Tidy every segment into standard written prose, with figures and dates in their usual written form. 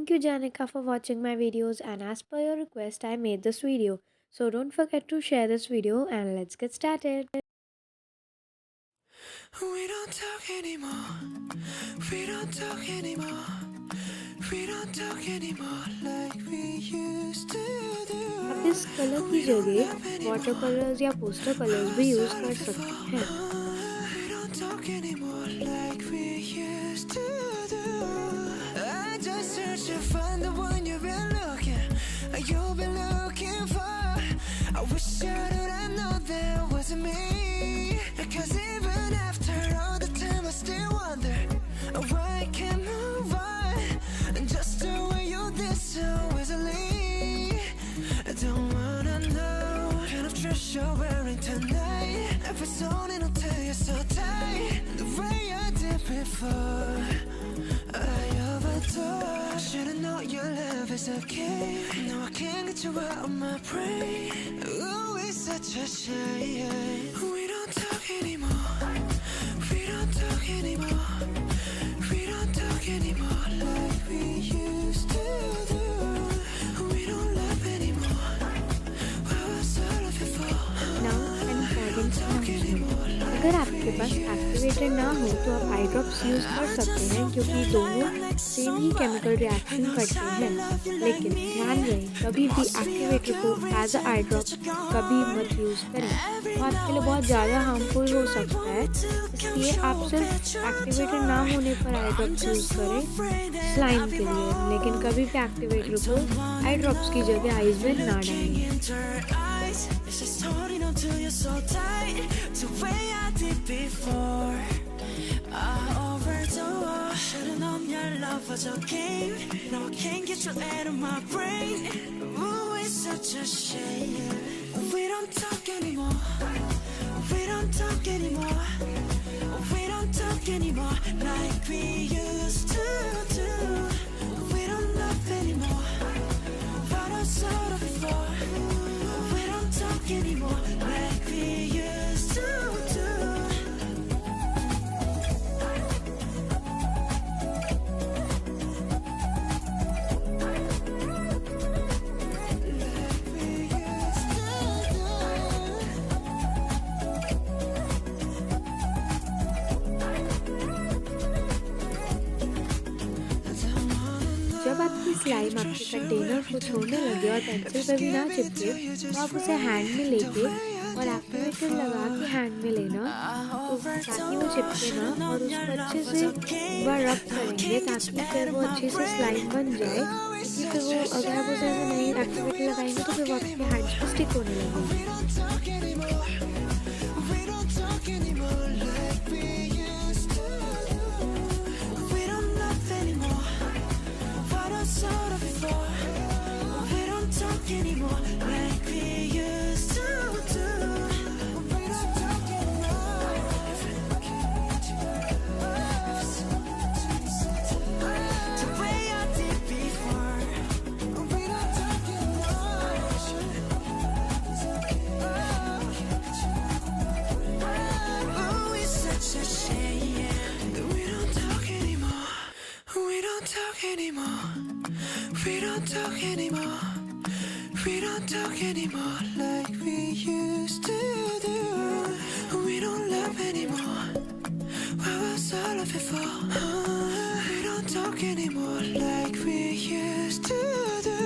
Thank you, Janika, for watching my videos, and as per your request, I made this video. So don't forget to share this video and let's get started. We don't talk anymore. We don't talk anymore. We don't talk anymore like we used to do. आप इस colour की जगह water colours या poster colours भी use कर सकते हैं. We don't talk anymore like we used to do. I just search to find the one you've been looking for. I wish I didn't know that wasn't me. Because even after all the time I still wonder why I can't move on. Just the way you did so easily. I don't wanna know what kind of dress you're wearing tonight. If it's on it'll tell you so tight. The way I did before, I overdose. Should've known your love is okay. No, I can't get you out of my brain. Ooh, it's such a shame. We don't talk anymore. We don't talk anymore. We don't talk anymore like we used to do. We don't love anymore. What was all of it for? Now an important announcement. अगर आपके पास activated ना हो तो आप eye drops use कर सकते हैं क्योंकि दोनों सेम ही केमिकल रिएक्शन करते हैं. लेकिन ध्यान रहे कभी भी एक्टिवेटर को एज अ आई ड्रॉप कभी मत यूज़ करें. वो आपके लिए बहुत ज़्यादा हार्मफुल हो सकता है. इसलिए आप सिर्फ एक्टिवेटर ना होने पर आई ड्रॉप्स यूज़ करें स्लाइम के लिए. लेकिन कभी भी एक्टिवेटर को आई ड्रॉप्स की जगह आइज में ना डालें. It's just holding on to you so tight, the way I did before. I overdosed. Should've known your love was a game. Now I can't get you out of my brain. Ooh, it's such a shame. We don't talk anymore. We don't talk anymore. We don't talk anymore like we used to do. We don't love anymore. What else out of before? We don't talk anymore like we used to do. जब आपकी slime आपके container को छोड़ने लगे और pencil पर भी ना चिपके तो आप उसे हैंड में लेके और एक्टिवेटर लगा के हैंड में लेना तो ताकि वो चिपके ना. और उसको अच्छे से एक बार रब करेंगे ताकि फिर वो अच्छे से स्लाइम बन जाए. क्योंकि फिर वो अगर आप उसे ऐसे नहीं एक्टिवेटर लगाएंगे तो फिर वो आपके हैंड्स पर स्टिक होने लगेगी. Anymore like we used to do. We don't talk anymore. The way I did before. We don't talk anymore. Oh, it's such a shame that we don't talk anymore. We don't talk anymore. We don't talk anymore. We don't talk anymore like we used to do. We don't love anymore. What was all of it for? We don't talk anymore like we used to do.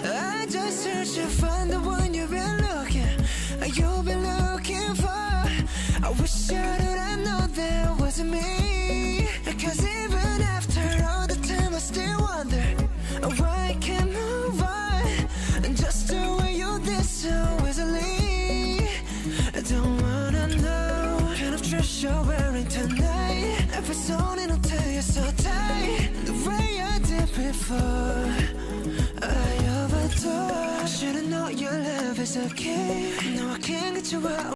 I just search to find the one you've been looking for. I wish I didn't know that wasn't me. Because even after all the time I still wonder why I can't move on. Just the way you did so easily. I don't wanna know what kind of dress you're wearing tonight. If it's on it'll tell you so tight. The way I did before, I overdosed. Should've known your love is okay. No, I can't get you out.